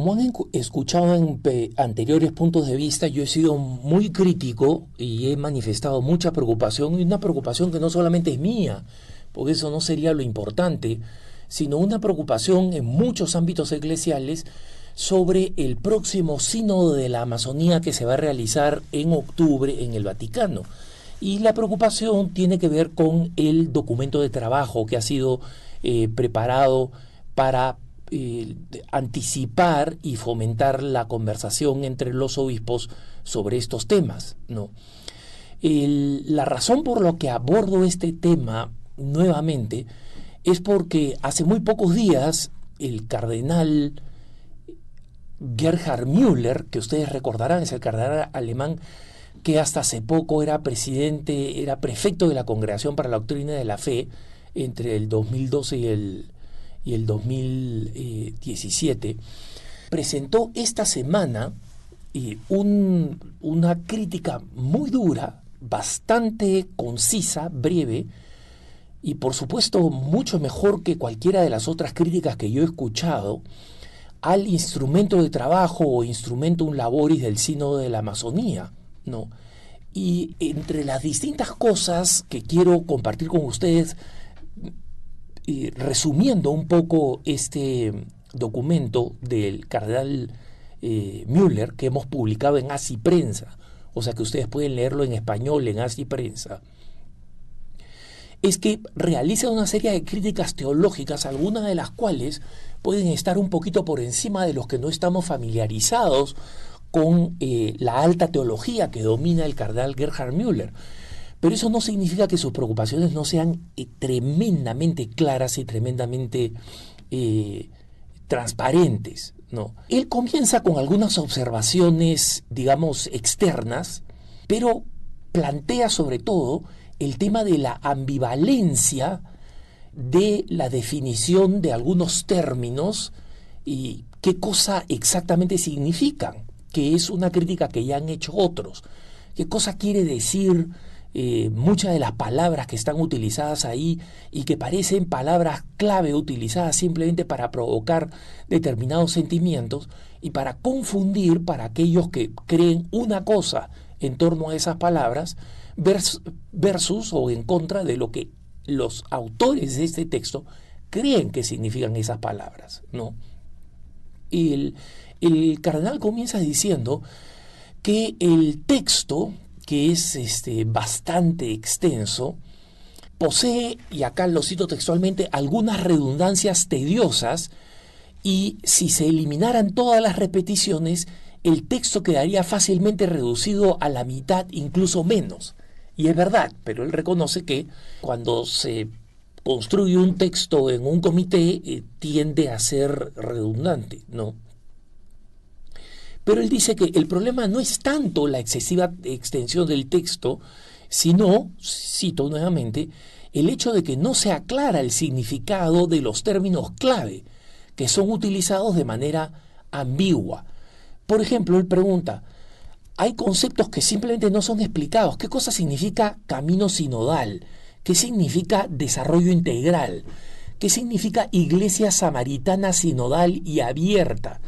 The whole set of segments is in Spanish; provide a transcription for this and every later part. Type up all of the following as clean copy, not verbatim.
como han escuchado en anteriores puntos de vista, yo he sido muy crítico y he manifestado mucha preocupación, y una preocupación que no solamente es mía, porque eso no sería lo importante, sino una preocupación en muchos ámbitos eclesiales sobre el próximo sínodo de la Amazonía que se va a realizar en octubre en el Vaticano. Y la preocupación tiene que ver con el documento de trabajo que ha sido preparado para anticipar y fomentar la conversación entre los obispos sobre estos temas, ¿no? La razón por la que abordo este tema nuevamente es porque hace muy pocos días el cardenal Gerhard Müller, que ustedes recordarán, es el cardenal alemán que hasta hace poco era prefecto de la Congregación para la Doctrina de la Fe entre el 2012 y el 2017, presentó esta semana una crítica muy dura, bastante concisa, breve, y por supuesto mucho mejor que cualquiera de las otras críticas que yo he escuchado al instrumento de trabajo o instrumentum laboris del Sínodo de la Amazonía, ¿no? Y entre las distintas cosas que quiero compartir con ustedes, resumiendo un poco este documento del cardenal Müller que hemos publicado en Así Prensa, o sea que ustedes pueden leerlo en español en Así Prensa, es que realiza una serie de críticas teológicas, algunas de las cuales pueden estar un poquito por encima de los que no estamos familiarizados con la alta teología que domina el cardenal Gerhard Müller. Pero eso no significa que sus preocupaciones no sean tremendamente claras y tremendamente transparentes, ¿no? Él comienza con algunas observaciones, digamos, externas, pero plantea sobre todo el tema de la ambivalencia de la definición de algunos términos y qué cosa exactamente significan, que es una crítica que ya han hecho otros. ¿Qué cosa quiere decir muchas de las palabras que están utilizadas ahí y que parecen palabras clave utilizadas simplemente para provocar determinados sentimientos y para confundir para aquellos que creen una cosa en torno a esas palabras versus o en contra de lo que los autores de este texto creen que significan esas palabras, ¿no? El cardenal comienza diciendo que el texto, que es bastante extenso, posee, y acá lo cito textualmente, algunas redundancias tediosas, y si se eliminaran todas las repeticiones, el texto quedaría fácilmente reducido a la mitad, incluso menos. Y es verdad, pero él reconoce que cuando se construye un texto en un comité tiende a ser redundante, ¿no? Pero él dice que el problema no es tanto la excesiva extensión del texto, sino, cito nuevamente, el hecho de que no se aclara el significado de los términos clave, que son utilizados de manera ambigua. Por ejemplo, él pregunta, hay conceptos que simplemente no son explicados. ¿Qué cosa significa camino sinodal? ¿Qué significa desarrollo integral? ¿Qué significa iglesia samaritana sinodal y abierta?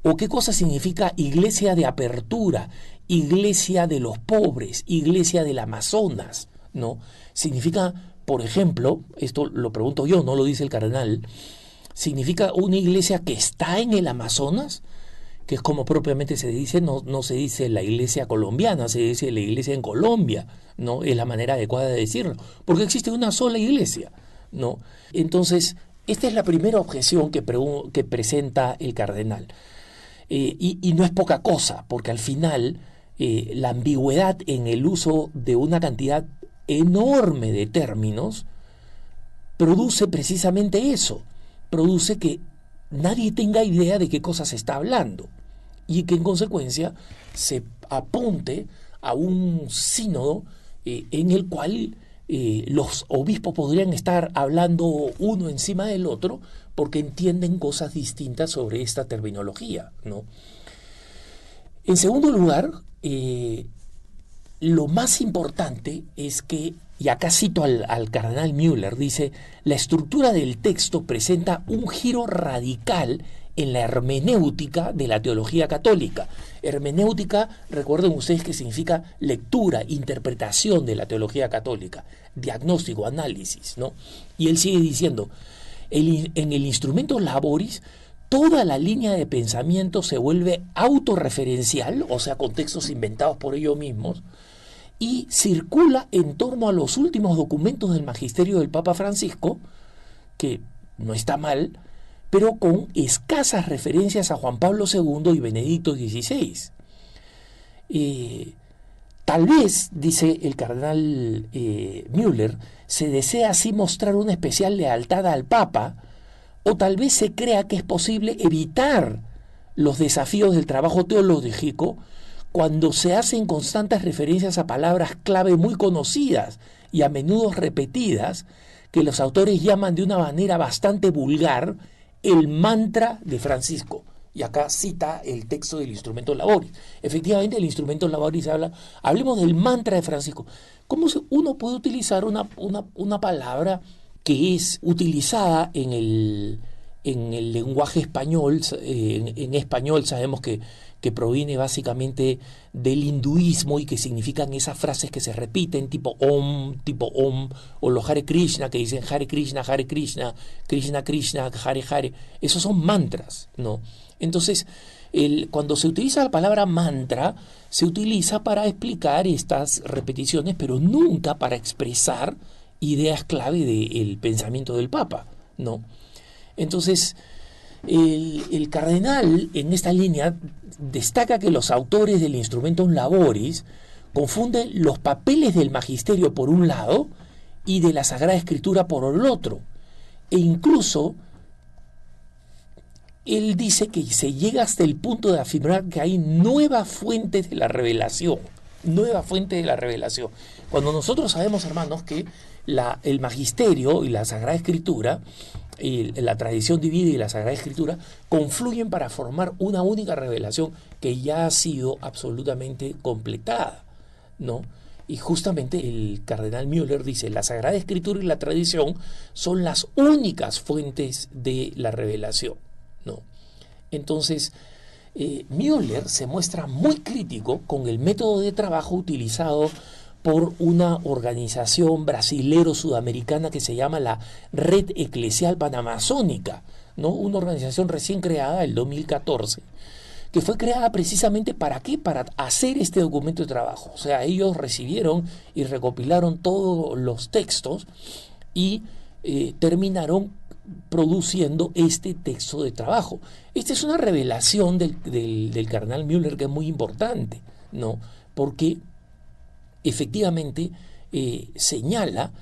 ¿O qué cosa significa iglesia de apertura, iglesia de los pobres, iglesia del Amazonas? ¿No? Significa, por ejemplo, esto lo pregunto yo, no lo dice el cardenal, ¿significa una iglesia que está en el Amazonas? Que es como propiamente se dice, no se dice la iglesia colombiana, se dice la iglesia en Colombia, ¿no? Es la manera adecuada de decirlo, porque existe una sola iglesia, ¿no? Entonces, esta es la primera objeción que presenta el cardenal. Y no es poca cosa, porque al final la ambigüedad en el uso de una cantidad enorme de términos produce precisamente eso, produce que nadie tenga idea de qué cosa se está hablando y que en consecuencia se apunte a un sínodo en el cual los obispos podrían estar hablando uno encima del otro porque entienden cosas distintas sobre esta terminología, ¿no? En segundo lugar, lo más importante es que y acá cito al cardenal Müller, dice: la estructura del texto presenta un giro radical en la hermenéutica de la teología católica. Hermenéutica, recuerden ustedes que significa lectura, interpretación de la teología católica, diagnóstico, análisis, ¿no? Y él sigue diciendo: en el instrumento laboris, toda la línea de pensamiento se vuelve autorreferencial, o sea, con textos inventados por ellos mismos, y circula en torno a los últimos documentos del magisterio del Papa Francisco, que no está mal, pero con escasas referencias a Juan Pablo II y Benedicto XVI. Tal vez, dice el cardenal Müller, se desea así mostrar una especial lealtad al Papa, o tal vez se crea que es posible evitar los desafíos del trabajo teológico cuando se hacen constantes referencias a palabras clave muy conocidas y a menudo repetidas, que los autores llaman de una manera bastante vulgar el mantra de Francisco. Y acá cita el texto del Instrumento Laboris. Efectivamente, el Instrumento Laboris hablemos del mantra de Francisco. ¿Cómo uno puede utilizar una palabra que es utilizada en el lenguaje español? En español sabemos que proviene básicamente del hinduismo y que significan esas frases que se repiten, tipo Om, o los Hare Krishna, que dicen Hare Krishna, Krishna Krishna, Hare Hare. Esos son mantras, ¿no? Entonces, cuando se utiliza la palabra mantra, se utiliza para explicar estas repeticiones, pero nunca para expresar ideas clave del pensamiento del Papa, ¿no? Entonces, el cardenal en esta línea destaca que los autores del Instrumentum Laboris confunden los papeles del magisterio por un lado y de la Sagrada Escritura por el otro, e incluso él dice que se llega hasta el punto de afirmar que hay nuevas fuentes de la revelación. Cuando nosotros sabemos, hermanos, que el magisterio y la Sagrada Escritura, la tradición divina y la Sagrada Escritura, confluyen para formar una única revelación que ya ha sido absolutamente completada, ¿no? Y justamente el cardenal Müller dice: la Sagrada Escritura y la tradición son las únicas fuentes de la revelación, ¿no? Entonces, Müller se muestra muy crítico con el método de trabajo utilizado por una organización brasilero-sudamericana que se llama la Red Eclesial Panamazónica, ¿no? Una organización recién creada el 2014, que fue creada precisamente ¿para qué? Para hacer este documento de trabajo. O sea, ellos recibieron y recopilaron todos los textos y terminaron produciendo este texto de trabajo. Esta es una revelación del cardenal Müller que es muy importante, ¿no? Porque efectivamente señala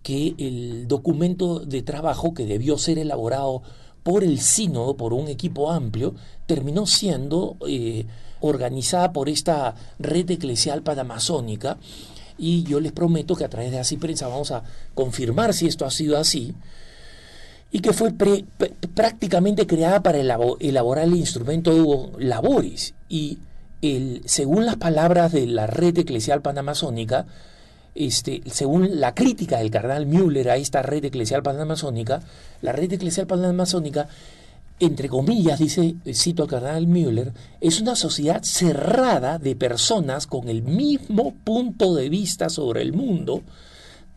que el documento de trabajo, que debió ser elaborado por el sínodo, por un equipo amplio, terminó siendo organizada por esta red eclesial panamazónica, y yo les prometo que a través de Así Prensa vamos a confirmar si esto ha sido así, y que fue prácticamente creada para elaborar el Instrumento Laboris. Y según las palabras de la Red Eclesial Panamazónica, según la crítica del cardenal Müller a esta Red Eclesial Panamazónica, la Red Eclesial Panamazónica, entre comillas, dice, cito al cardenal Müller, es una sociedad cerrada de personas con el mismo punto de vista sobre el mundo,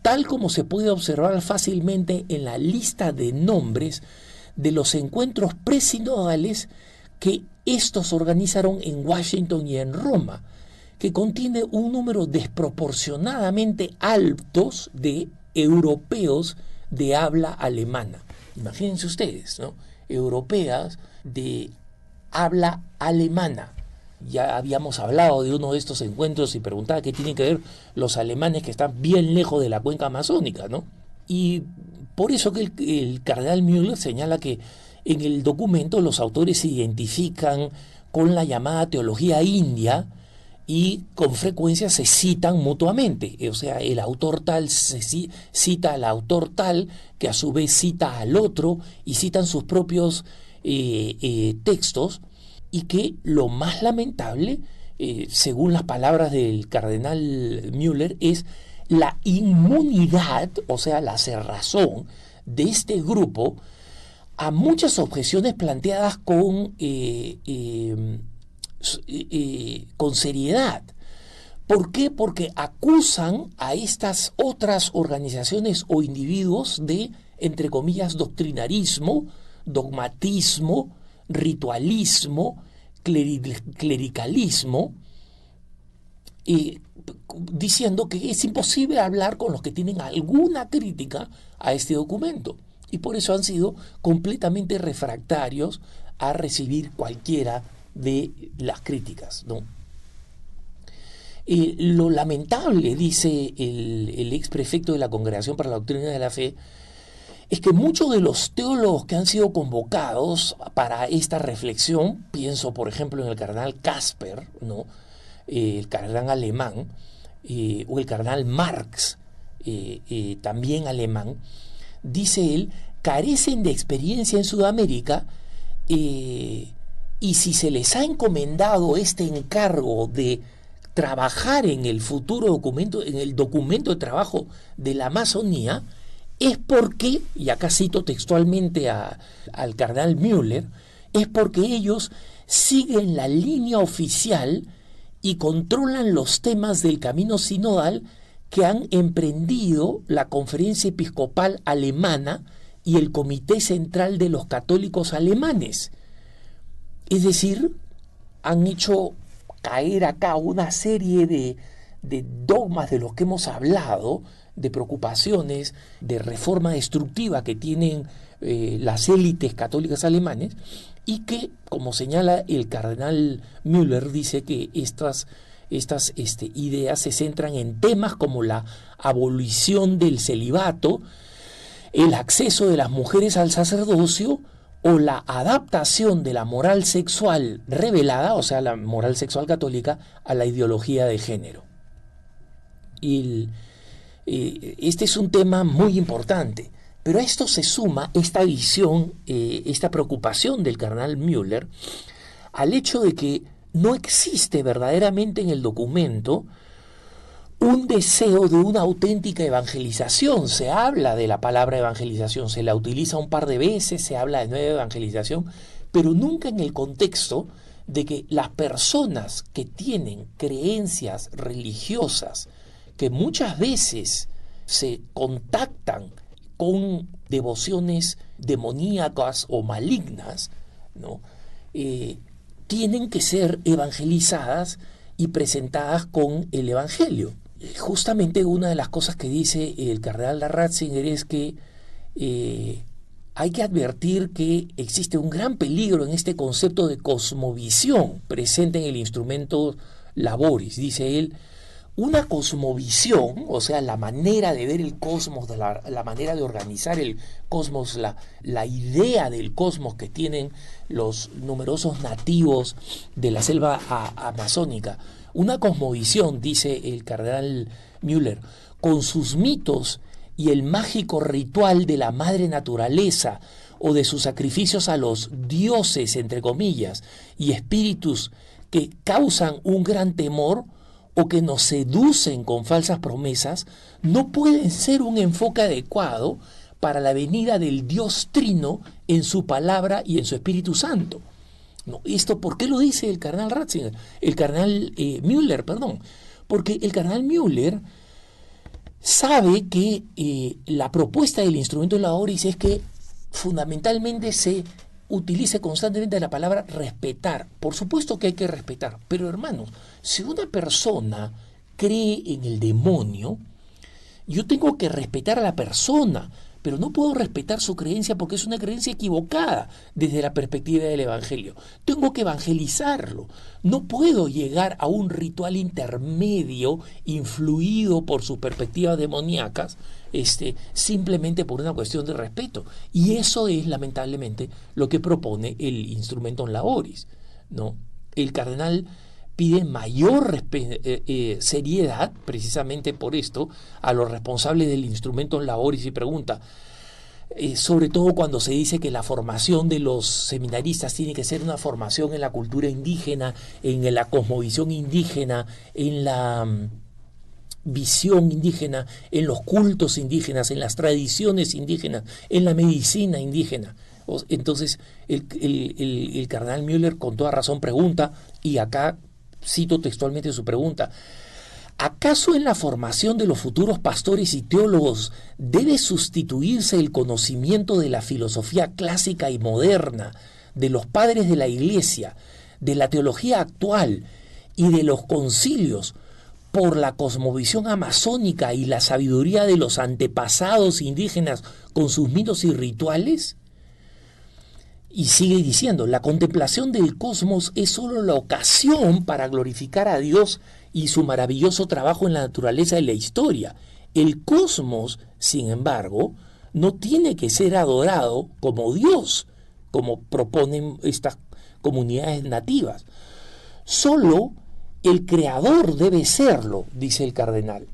tal como se puede observar fácilmente en la lista de nombres de los encuentros presinodales que estos organizaron en Washington y en Roma, que contiene un número desproporcionadamente alto de europeos de habla alemana. Imagínense ustedes, ¿no? Europeas de habla alemana. Ya habíamos hablado de uno de estos encuentros y preguntaba qué tienen que ver los alemanes que están bien lejos de la cuenca amazónica, ¿no? Y por eso que el cardenal Müller señala que en el documento los autores se identifican con la llamada teología india y con frecuencia se citan mutuamente. O sea, el autor tal cita al autor tal, que a su vez cita al otro, y citan sus propios textos, y que lo más lamentable, según las palabras del cardenal Müller, es la inmunidad, o sea, la cerrazón de este grupo a muchas objeciones planteadas con seriedad. ¿Por qué? Porque acusan a estas otras organizaciones o individuos de, entre comillas, doctrinarismo, dogmatismo, ritualismo, clericalismo, diciendo que es imposible hablar con los que tienen alguna crítica a este documento. Y por eso han sido completamente refractarios a recibir cualquiera de las críticas, ¿no? Lo lamentable, dice el ex prefecto de la Congregación para la Doctrina de la Fe, es que muchos de los teólogos que han sido convocados para esta reflexión, pienso por ejemplo en el cardenal Casper, ¿no? El cardenal alemán, o el cardenal Marx, también alemán, dice él, carecen de experiencia en Sudamérica, y si se les ha encomendado este encargo de trabajar en el futuro documento, en el documento de trabajo de la Amazonía, es porque, y acá cito textualmente al cardenal Müller, es porque ellos siguen la línea oficial y controlan los temas del camino sinodal que han emprendido la Conferencia Episcopal Alemana y el Comité Central de los Católicos Alemanes. Es decir, han hecho caer acá una serie de dogmas de los que hemos hablado, de preocupaciones, de reforma destructiva que tienen las élites católicas alemanes, y que, como señala el cardenal Müller, dice que estas ideas se centran en temas como la abolición del celibato, el acceso de las mujeres al sacerdocio, o la adaptación de la moral sexual revelada, o sea, la moral sexual católica, a la ideología de género. Este es un tema muy importante, pero a esto se suma esta visión, esta preocupación del cardenal Müller, al hecho de que no existe verdaderamente en el documento un deseo de una auténtica evangelización. Se habla de la palabra evangelización, se la utiliza un par de veces, se habla de nueva evangelización, pero nunca en el contexto de que las personas que tienen creencias religiosas, que muchas veces se contactan con devociones demoníacas o malignas, ¿no? Tienen que ser evangelizadas y presentadas con el Evangelio. Justamente una de las cosas que dice el cardenal Ratzinger es que hay que advertir que existe un gran peligro en este concepto de cosmovisión presente en el instrumento Laboris. Dice él, una cosmovisión, o sea, la manera de ver el cosmos, la manera de organizar el cosmos, la idea del cosmos que tienen los numerosos nativos de la selva amazónica. Una cosmovisión, dice el cardenal Müller, con sus mitos y el mágico ritual de la madre naturaleza o de sus sacrificios a los dioses, entre comillas, y espíritus que causan un gran temor o que nos seducen con falsas promesas, no pueden ser un enfoque adecuado para la venida del Dios Trino en su palabra y en su Espíritu Santo. No, ¿esto por qué lo dice el cardenal Ratzinger? El cardenal Müller, perdón. Porque el cardenal Müller sabe que la propuesta del instrumento de Laboris es que fundamentalmente se utilice constantemente la palabra respetar. Por supuesto que hay que respetar, pero hermanos, si una persona cree en el demonio, yo tengo que respetar a la persona, pero no puedo respetar su creencia porque es una creencia equivocada desde la perspectiva del Evangelio. Tengo que evangelizarlo. No puedo llegar a un ritual intermedio influido por sus perspectivas demoníacas, simplemente por una cuestión de respeto. Y eso es lamentablemente lo que propone el Instrumentum Laboris, ¿no? El cardenal pide mayor seriedad, precisamente por esto, a los responsables del Instrumentum Laboris y pregunta, sobre todo cuando se dice que la formación de los seminaristas tiene que ser una formación en la cultura indígena, en la cosmovisión indígena, en visión indígena, en los cultos indígenas, en las tradiciones indígenas, en la medicina indígena. Entonces el cardenal Müller con toda razón pregunta, y acá cito textualmente su pregunta: ¿acaso en la formación de los futuros pastores y teólogos debe sustituirse el conocimiento de la filosofía clásica y moderna, de los padres de la Iglesia, de la teología actual y de los concilios, por la cosmovisión amazónica y la sabiduría de los antepasados indígenas con sus mitos y rituales? Y sigue diciendo: la contemplación del cosmos es sólo la ocasión para glorificar a Dios y su maravilloso trabajo en la naturaleza y la historia. El cosmos, sin embargo, no tiene que ser adorado como Dios, como proponen estas comunidades nativas. Solo el creador debe serlo, dice el cardenal.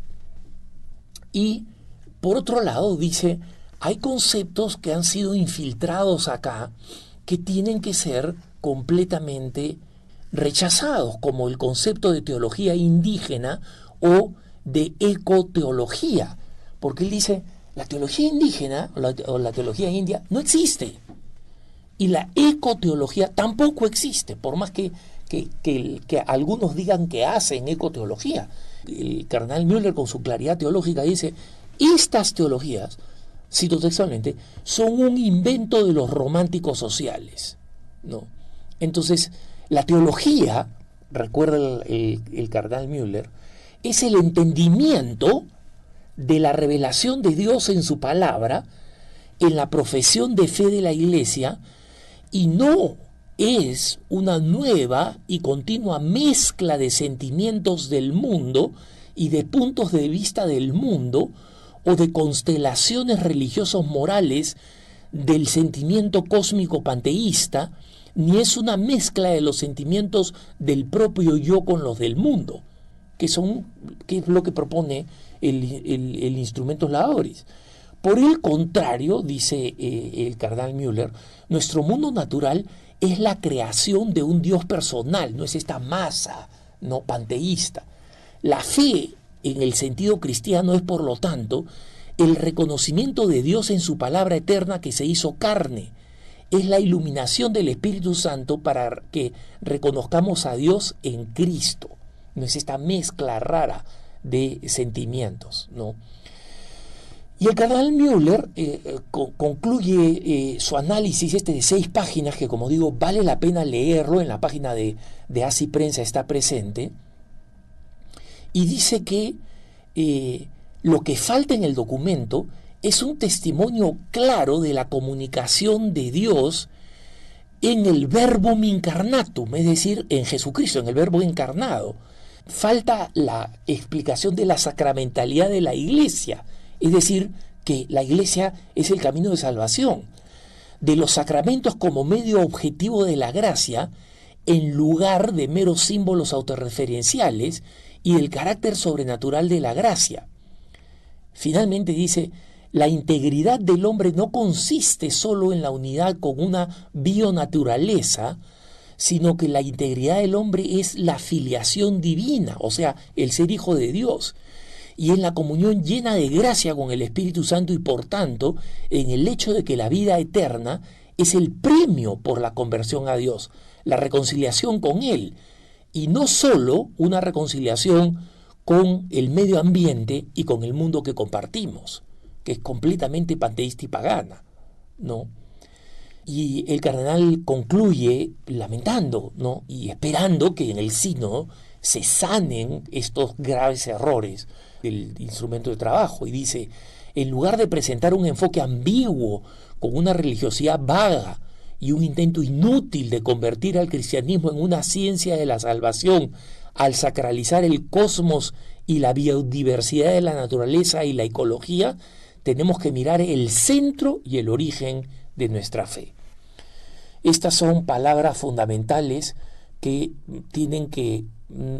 Y, por otro lado, dice: hay conceptos que han sido infiltrados acá que tienen que ser completamente rechazados, como el concepto de teología indígena o de ecoteología. Porque él dice, la teología indígena o la teología india no existe. Y la ecoteología tampoco existe, por más que algunos digan que hacen ecoteología. El cardenal Müller, con su claridad teológica, dice: estas teologías, cito textualmente, son un invento de los románticos sociales, ¿no? Entonces, la teología, recuerda el cardenal Müller, es el entendimiento de la revelación de Dios en su palabra, en la profesión de fe de la Iglesia, y no es una nueva y continua mezcla de sentimientos del mundo y de puntos de vista del mundo, o de constelaciones religiosos morales del sentimiento cósmico panteísta, ni es una mezcla de los sentimientos del propio yo con los del mundo, que es lo que propone el Instrumentus Laboris. Por el contrario, dice el cardenal Müller, nuestro mundo natural es la creación de un Dios personal, no es esta masa no panteísta. La fe, en el sentido cristiano, es, por lo tanto, el reconocimiento de Dios en su palabra eterna que se hizo carne. Es la iluminación del Espíritu Santo para que reconozcamos a Dios en Cristo. No es esta mezcla rara de sentimientos, ¿no? Y el cardenal Müller concluye su análisis de 6 páginas, que, como digo, vale la pena leerlo. En la página de Así Prensa está presente, y dice que lo que falta en el documento es un testimonio claro de la comunicación de Dios en el Verbum Incarnatum, es decir, en Jesucristo, en el Verbo encarnado. Falta la explicación de la sacramentalidad de la Iglesia, es decir, que la Iglesia es el camino de salvación, de los sacramentos como medio objetivo de la gracia, en lugar de meros símbolos autorreferenciales, y del carácter sobrenatural de la gracia. Finalmente dice: la integridad del hombre no consiste solo en la unidad con una bionaturaleza, sino que la integridad del hombre es la filiación divina, o sea, el ser hijo de Dios, y en la comunión llena de gracia con el Espíritu Santo, y por tanto en el hecho de que la vida eterna es el premio por la conversión a Dios, la reconciliación con Él, y no solo una reconciliación con el medio ambiente y con el mundo que compartimos, que es completamente panteísta y pagana, ¿no? Y el cardenal concluye lamentando, ¿no?, y esperando que en el sínodo se sanen estos graves errores del instrumento de trabajo, y dice: en lugar de presentar un enfoque ambiguo con una religiosidad vaga y un intento inútil de convertir al cristianismo en una ciencia de la salvación al sacralizar el cosmos y la biodiversidad de la naturaleza y la ecología, tenemos que mirar el centro y el origen de nuestra fe. Estas son palabras fundamentales que tienen que,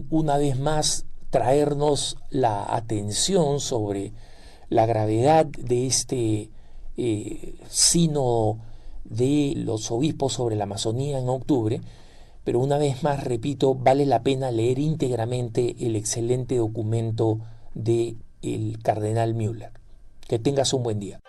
una vez más, traernos la atención sobre la gravedad de este sínodo de los obispos sobre la Amazonía en octubre. Pero una vez más, repito, vale la pena leer íntegramente el excelente documento de el cardenal Müller. Que tengas un buen día.